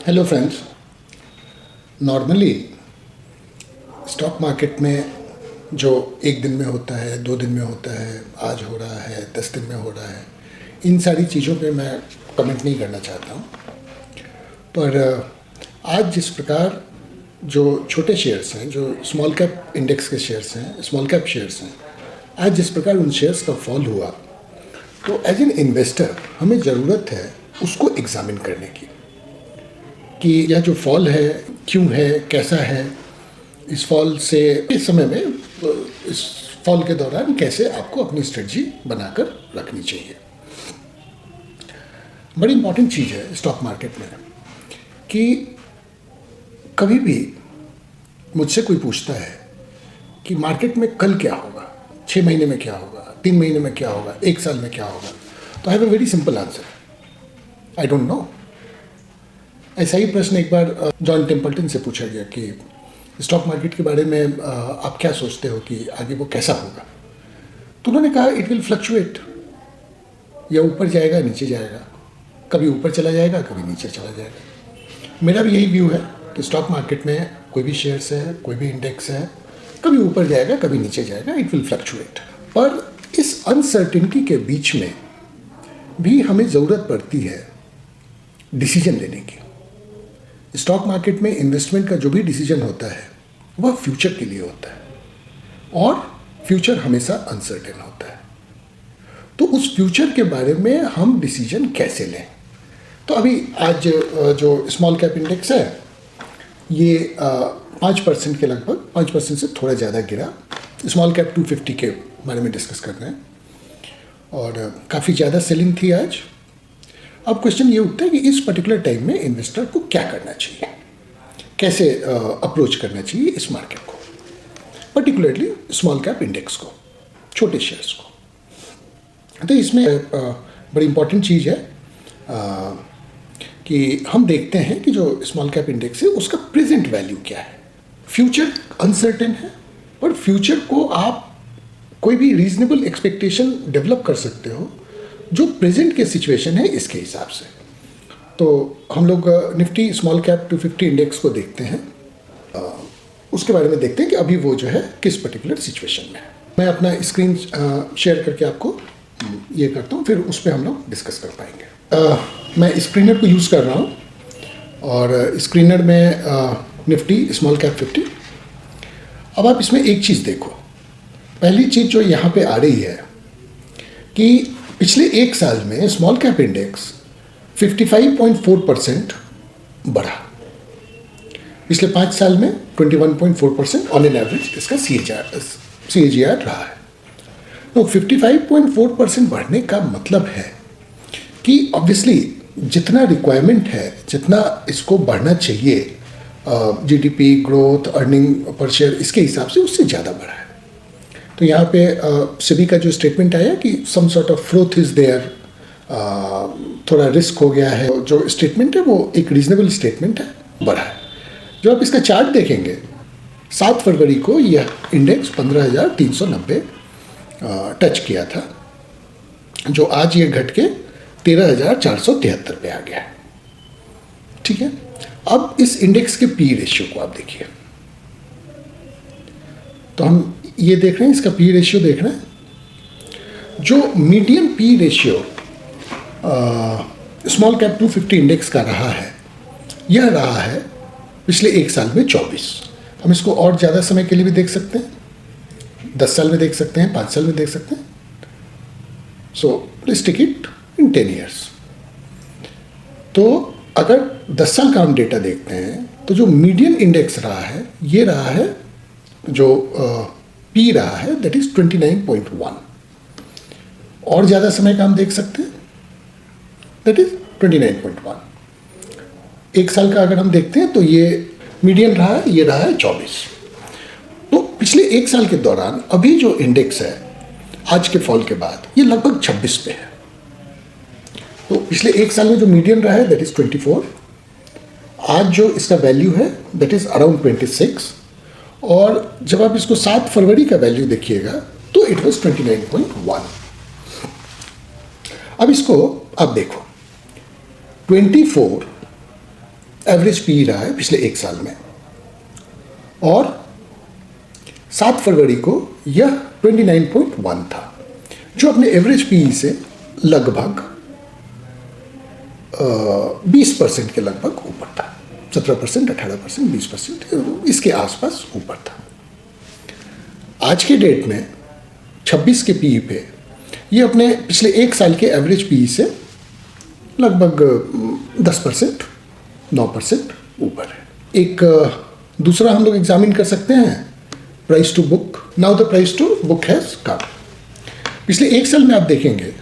Hello friends. Normally stock market में जो एक दिन में होता है, 2 दिन में होता है, आज हो रहा है, 10 दिन में हो रहा है, इन सारी चीज़ों पे मैं कमेंट नहीं करना चाहता हूँ। पर आज जिस प्रकार जो छोटे शेयर्स हैं, जो स्मॉल कैप इंडेक्स के शेयर्स हैं, स्मॉल कैप शेयर्स हैं, आज जिस प्रकार उन शेयर्स का फॉल हुआ, तो एज एन इन्वेस्टर हमें ज़रूरत है उसको एग्ज़ामिन करने की कि यह जो फॉल है क्यों है, कैसा है, इस फॉल से इस समय में, इस फॉल के दौरान कैसे आपको अपनी स्ट्रेटजी बनाकर रखनी चाहिए। बड़ी इंपॉर्टेंट चीज़ है स्टॉक मार्केट में कि कभी भी मुझसे कोई पूछता है कि मार्केट में कल क्या होगा, 6 महीने में क्या होगा, 3 महीने में क्या होगा, 1 साल में क्या होगा, तो I have a very simple answer, I don't know. ऐसा ही प्रश्न एक बार जॉन टेम्पल्टन से पूछा गया कि स्टॉक मार्केट के बारे में आप क्या सोचते हो कि आगे वो कैसा होगा। तो उन्होंने कहा इट विल फ्लक्चुएट, या ऊपर जाएगा नीचे जाएगा, कभी ऊपर चला जाएगा कभी नीचे चला जाएगा। मेरा भी यही व्यू है कि स्टॉक मार्केट में कोई भी शेयर्स है, कोई भी इंडेक्स है, कभी ऊपर जाएगा कभी नीचे जाएगा, इट विल फ्लक्चुएट। पर इस अनसर्टिनिटी के बीच में भी हमें ज़रूरत पड़ती है डिसीजन लेने की। स्टॉक मार्केट में इन्वेस्टमेंट का जो भी डिसीजन होता है वह फ्यूचर के लिए होता है, और फ्यूचर हमेशा अनसर्टेन होता है। तो उस फ्यूचर के बारे में हम डिसीजन कैसे लें। तो अभी आज जो स्मॉल कैप इंडेक्स है ये 5% के लगभग, 5% से थोड़ा ज़्यादा गिरा। स्मॉल कैप 250 के बारे में डिस्कस कर रहे हैं, और काफ़ी ज़्यादा सेलिंग थी आज। अब क्वेश्चन ये उठता है कि इस पर्टिकुलर टाइम में इन्वेस्टर को क्या करना चाहिए, कैसे अप्रोच करना चाहिए इस मार्केट को, पर्टिकुलरली स्मॉल कैप इंडेक्स को, छोटे शेयर्स को। तो इसमें बड़ी इंपॉर्टेंट चीज़ है कि हम देखते हैं कि जो स्मॉल कैप इंडेक्स है उसका प्रेजेंट वैल्यू क्या है। फ्यूचर अनसर्टेन है, पर फ्यूचर को आप कोई भी रीजनेबल एक्सपेक्टेशन डेवलप कर सकते हो जो प्रेजेंट के सिचुएशन है इसके हिसाब से। तो हम लोग निफ्टी स्मॉल कैप 250 इंडेक्स को देखते हैं, उसके बारे में देखते हैं कि अभी वो जो है किस पर्टिकुलर सिचुएशन में है। मैं अपना स्क्रीन शेयर करके आपको ये करता हूँ, फिर उस पर हम लोग डिस्कस कर पाएंगे। मैं स्क्रीनर को यूज़ कर रहा हूँ, और स्क्रीनर में निफ्टी स्मॉल कैप 50। अब आप इसमें एक चीज़ देखो, पहली चीज़ जो यहाँ पे आ रही है कि पिछले 1 साल में स्मॉल कैप इंडेक्स 55.4% बढ़ा, पिछले 5 साल में 21.4% ऑन एन एवरेज इसका CAGR रहा है। तो 55.4% बढ़ने का मतलब है कि ऑब्वियसली जितना रिक्वायरमेंट है, जितना इसको बढ़ना चाहिए, GDP growth, earning per share, इसके हिसाब से उससे ज़्यादा बढ़ा है। तो यहाँ पे सेबी का जो स्टेटमेंट आया कि some sort of froth is there, थोड़ा रिस्क हो गया है, जो स्टेटमेंट है वो एक रीजनेबल स्टेटमेंट है, बढ़ा है। जो आप इसका चार्ट देखेंगे, 7 फरवरी को यह इंडेक्स 15,390 टच किया था, जो आज ये घट के 13,473 पे आ गया है। ठीक है, अब इस इंडेक्स के पी रेशियो को आप देखिए। तो हम ये देख रहे हैं, इसका पी रेशियो देख रहे हैं। जो medium P ratio small cap 250 index का रहा है, यह रहा है पिछले 1 साल में 24। हम इसको और ज़्यादा समय के लिए भी देख सकते हैं, 10 साल में देख सकते हैं, 5 साल में देख सकते हैं। So let's take it in 10 years. तो अगर 10 साल का हम डेटा देखते हैं तो जो मीडियन इंडेक्स रहा है, ये रहा है, जो पी रहा है दैट इज 29.1। और ज़्यादा समय का हम देख सकते हैं, दैट इज 29.1। 1 साल का अगर हम देखते हैं तो ये मीडियन रहा है, ये रहा है 24। तो पिछले 1 साल के दौरान अभी जो इंडेक्स है आज के फॉल के बाद, ये लगभग 26 पे है। तो पिछले 1 साल में जो मीडियन रहा है दैट इज 24, आज जो इसका वैल्यू है दैट इज अराउंड 26, और जब आप इसको 7 फरवरी का वैल्यू देखिएगा तो इट वाज 29.1। अब इसको आप देखो, 24 एवरेज पी रहा है पिछले 1 साल में, और 7 फरवरी को यह 29.1 था, जो अपने एवरेज पी से लगभग 20% के लगभग ऊपर था। 17%, 18%, 20% इसके आसपास ऊपर था। आज के डेट में 26 के पी पे ये अपने पिछले 1 साल के एवरेज पी से लगभग 10%, 9% ऊपर है। एक दूसरा हम लोग एग्जामिन कर सकते हैं, price to book. Now the price to book has come. पिछले 1 साल में आप देखेंगे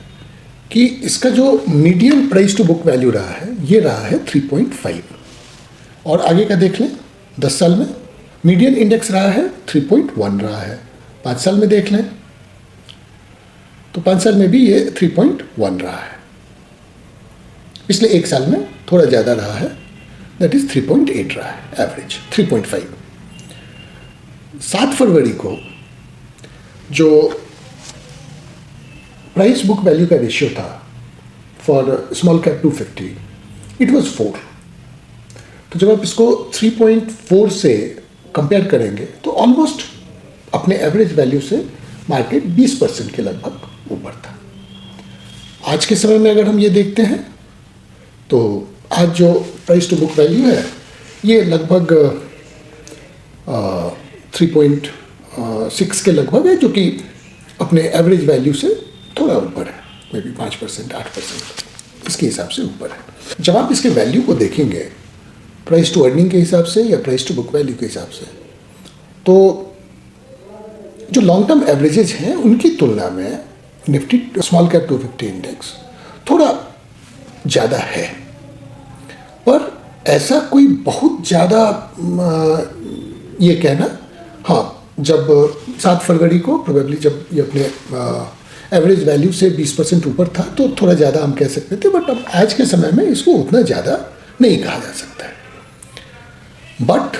कि इसका जो median price to book value रहा है, ये रहा है 3.5, और आगे का देख लें 10 साल में मीडियन इंडेक्स रहा है 3.1 रहा है। 5 साल में देख लें तो 5 साल में भी ये 3.1 रहा है। पिछले 1 साल में थोड़ा ज़्यादा रहा है, दैट इज 3.8 रहा है एवरेज, 3.5। 7 फरवरी को जो प्राइस बुक वैल्यू का रेशियो था for small cap 250, it was 4। तो जब आप इसको 3.4 से कंपेयर करेंगे तो ऑलमोस्ट अपने एवरेज वैल्यू से मार्केट 20% के लगभग ऊपर था। आज के समय में अगर हम ये देखते हैं तो आज जो प्राइस टू बुक वैल्यू है ये लगभग 3.6 के लगभग है, जो कि अपने एवरेज वैल्यू से थोड़ा ऊपर है, मे बी 5%, 8% इसके हिसाब से ऊपर है। जब आप इसके वैल्यू को देखेंगे प्राइस टू अर्निंग के हिसाब से या प्राइस टू बुक वैल्यू के हिसाब से, तो जो लॉन्ग टर्म एवरेजेज हैं उनकी तुलना में निफ्टी स्मॉल कैप 250 इंडेक्स थोड़ा ज़्यादा है, पर ऐसा कोई बहुत ज़्यादा ये कहना, हाँ, जब 7 फरवरी को प्रोबेबली जब ये अपने एवरेज वैल्यू से 20% ऊपर था तो थोड़ा ज़्यादा हम कह सकते थे, बट अब आज के समय में इसको उतना ज़्यादा नहीं कहा जा सकता है। बट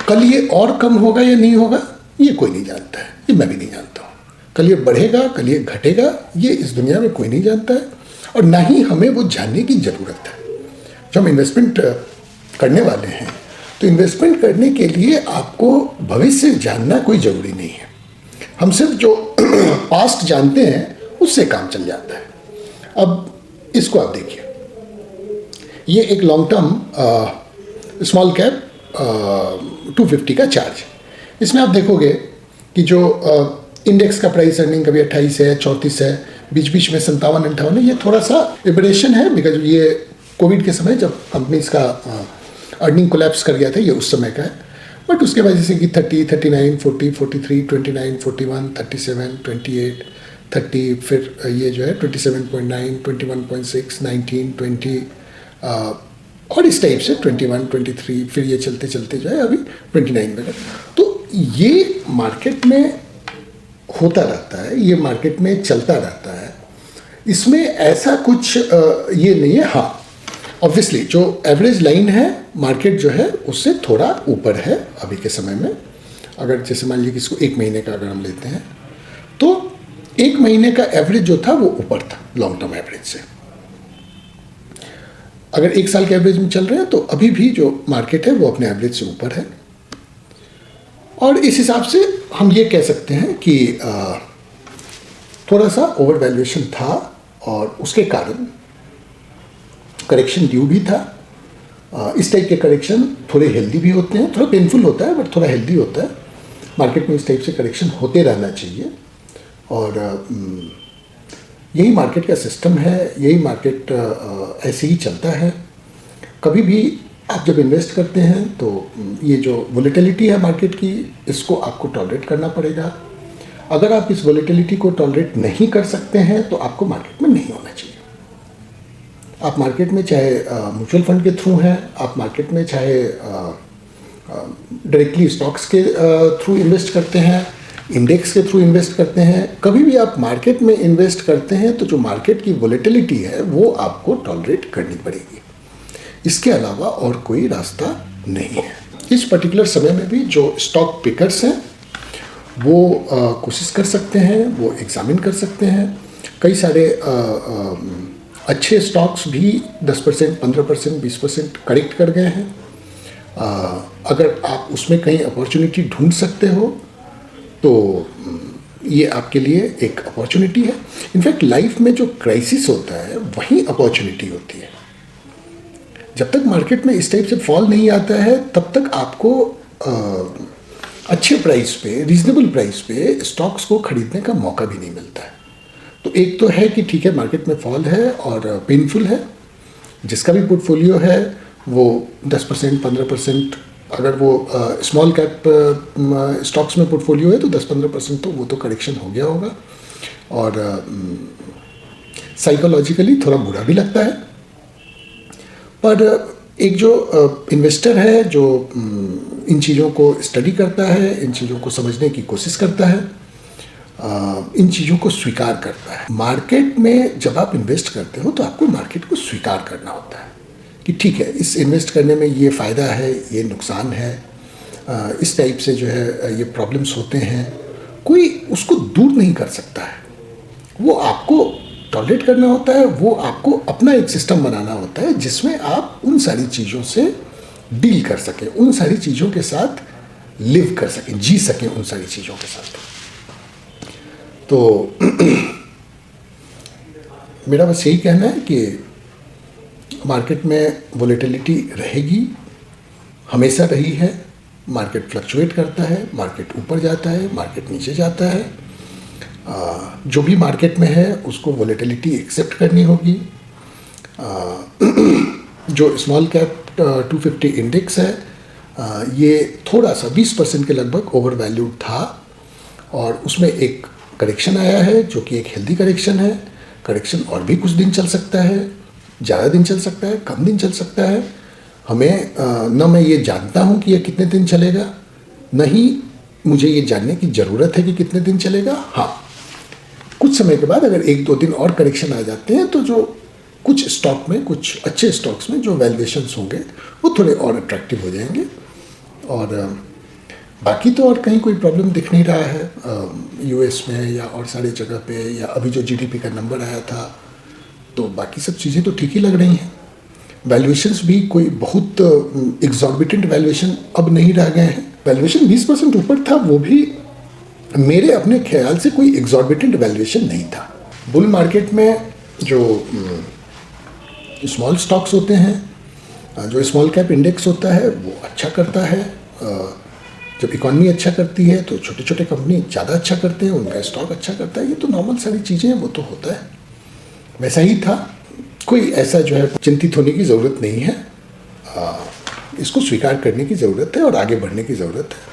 कल ये और कम होगा या नहीं होगा ये कोई नहीं जानता है, ये मैं भी नहीं जानता हूँ। कल ये बढ़ेगा, कल ये घटेगा, ये इस दुनिया में कोई नहीं जानता है, और ना ही हमें वो जानने की ज़रूरत है। जब हम इन्वेस्टमेंट करने वाले हैं तो इन्वेस्टमेंट करने के लिए आपको भविष्य जानना कोई ज़रूरी नहीं है। हम सिर्फ जो पास्ट जानते हैं उससे काम चल जाता है। अब इसको आप देखिए, ये एक लॉन्ग टर्म स्मॉल कैप 250 का चार्ज। इसमें आप देखोगे कि जो इंडेक्स का प्राइस अर्निंग कभी 28 है, 34 है, बीच बीच में 57, 58 है। ये थोड़ा सा एबरेशन है, बिकॉज ये कोविड के समय जब कंपनीज का अर्निंग कोलैप्स कर गया था, ये उस समय का है। बट उसके बाद जैसे कि 30, 39, 40, 43, 29, 41, 37, 28, 30, फिर ये जो है 27.9, 21.6, 19, 20 और इस टाइप से 21, 23, फिर ये चलते चलते जो है अभी 29 में। तो ये मार्केट में होता रहता है, ये मार्केट में चलता रहता है, इसमें ऐसा कुछ ये नहीं है। हाँ, ऑब्वियसली जो एवरेज लाइन है मार्केट जो है उससे थोड़ा ऊपर है अभी के समय में। अगर जैसे मान लीजिए कि इसको 1 महीने का अगर हम लेते हैं तो 1 महीने का एवरेज जो था वो ऊपर था लॉन्ग टर्म एवरेज से। अगर 1 साल के एवरेज में चल रहे हैं तो अभी भी जो मार्केट है वो अपने एवरेज से ऊपर है, और इस हिसाब से हम ये कह सकते हैं कि थोड़ा सा ओवर वैल्यूएशन था, और उसके कारण करेक्शन ड्यू भी था। इस टाइप के करेक्शन थोड़े हेल्दी भी होते हैं, थोड़ा पेनफुल होता है बट थोड़ा हेल्दी होता है। मार्केट में इस टाइप से करेक्शन होते रहना चाहिए, और यही मार्केट का सिस्टम है, यही मार्केट ऐसे ही चलता है। कभी भी आप जब इन्वेस्ट करते हैं तो ये जो वोलेटिलिटी है मार्केट की, इसको आपको टॉलरेट करना पड़ेगा। अगर आप इस वोलेटिलिटी को टॉलरेट नहीं कर सकते हैं तो आपको मार्केट में नहीं होना चाहिए। आप मार्केट में चाहे म्यूचुअल फंड के थ्रू हैं, आप मार्केट में चाहे डायरेक्टली स्टॉक्स के थ्रू इन्वेस्ट करते हैं, इंडेक्स के थ्रू इन्वेस्ट करते हैं, कभी भी आप मार्केट में इन्वेस्ट करते हैं तो जो मार्केट की वोलेटिलिटी है वो आपको टॉलरेट करनी पड़ेगी। इसके अलावा और कोई रास्ता नहीं है। इस पर्टिकुलर समय में भी जो स्टॉक पिकर्स हैं वो कोशिश कर सकते हैं, वो एग्जामिन कर सकते हैं। कई सारे अच्छे स्टॉक्स भी 10%, 15%, 20% करेक्ट कर गए हैं। अगर आप उसमें कहीं अपॉर्चुनिटी ढूंढ सकते हो तो ये आपके लिए एक अपॉर्चुनिटी है। इनफैक्ट लाइफ में जो क्राइसिस होता है वही अपॉर्चुनिटी होती है। जब तक मार्केट में इस टाइप से फॉल नहीं आता है तब तक आपको अच्छे प्राइस पे, रीजनेबल प्राइस पे स्टॉक्स को खरीदने का मौका भी नहीं मिलता है। तो एक तो है कि ठीक है मार्केट में फॉल है और पेनफुल है, जिसका भी पोर्टफोलियो है वो 10%, 15%, अगर वो स्मॉल कैप स्टॉक्स में पोर्टफोलियो है तो 10-15% तो वो तो करेक्शन हो गया होगा और साइकोलॉजिकली थोड़ा बुरा भी लगता है। पर एक जो इन्वेस्टर है जो इन चीज़ों को स्टडी करता है, इन चीज़ों को समझने की कोशिश करता है, इन चीज़ों को स्वीकार करता है। मार्केट में जब आप इन्वेस्ट करते हो तो आपको मार्केट को स्वीकार करना होता है कि ठीक है इस इन्वेस्ट करने में ये फ़ायदा है, ये नुकसान है, इस टाइप से जो है ये प्रॉब्लम्स होते हैं। कोई उसको दूर नहीं कर सकता है, वो आपको टॉलरेट करना होता है, वो आपको अपना एक सिस्टम बनाना होता है जिसमें आप उन सारी चीज़ों से डील कर सकें, उन सारी चीज़ों के साथ लिव कर सकें, जी सकें उन सारी चीज़ों के साथ। तो मेरा बस यही कहना है कि मार्केट में वोलेटिलिटी रहेगी, हमेशा रही है। मार्केट फ्लक्चुएट करता है, मार्केट ऊपर जाता है, मार्केट नीचे जाता है। जो भी मार्केट में है उसको वोलेटिलिटी एक्सेप्ट करनी होगी। जो स्मॉल कैप 250 इंडेक्स है ये थोड़ा सा 20% के लगभग ओवर वैल्यूड था और उसमें एक करेक्शन आया है जो कि एक हेल्दी करेक्शन है। करेक्शन और भी कुछ दिन चल सकता है, ज़्यादा दिन चल सकता है, कम दिन चल सकता है। हमें न मैं ये जानता हूँ कि यह कितने दिन चलेगा, न ही मुझे ये जानने की ज़रूरत है कि कितने दिन चलेगा। हाँ, कुछ समय के बाद अगर 1-2 दिन और करेक्शन आ जाते हैं तो जो कुछ स्टॉक में, कुछ अच्छे स्टॉक्स में जो वैल्यूएशंस होंगे वो थोड़े और अट्रैक्टिव हो जाएंगे। और बाकी तो और कहीं कोई प्रॉब्लम दिख नहीं रहा है यूएस में या और सारी जगह पे, या अभी जो जीडीपी का नंबर आया था तो बाकी सब चीज़ें तो ठीक ही लग रही हैं। वैल्यूएशंस भी कोई बहुत एग्जॉर्बिटेंट वैल्यूएशन अब नहीं रह गए हैं। वैल्यूएशन 20% ऊपर था, वो भी मेरे अपने ख्याल से कोई एग्जॉर्बिटेंट वैल्यूएशन नहीं था। बुल मार्केट में जो स्मॉल स्टॉक्स होते हैं, जो स्मॉल कैप इंडेक्स होता है वो अच्छा करता है। जब इकॉनमी अच्छा करती है तो छोटे छोटे कंपनी ज़्यादा अच्छा करते हैं, उनका स्टॉक अच्छा करता है। ये तो नॉर्मल सारी चीज़ें हैं, वो तो होता है, वैसा ही था। कोई ऐसा जो है चिंतित होने की ज़रूरत नहीं है, इसको स्वीकार करने की ज़रूरत है और आगे बढ़ने की ज़रूरत है।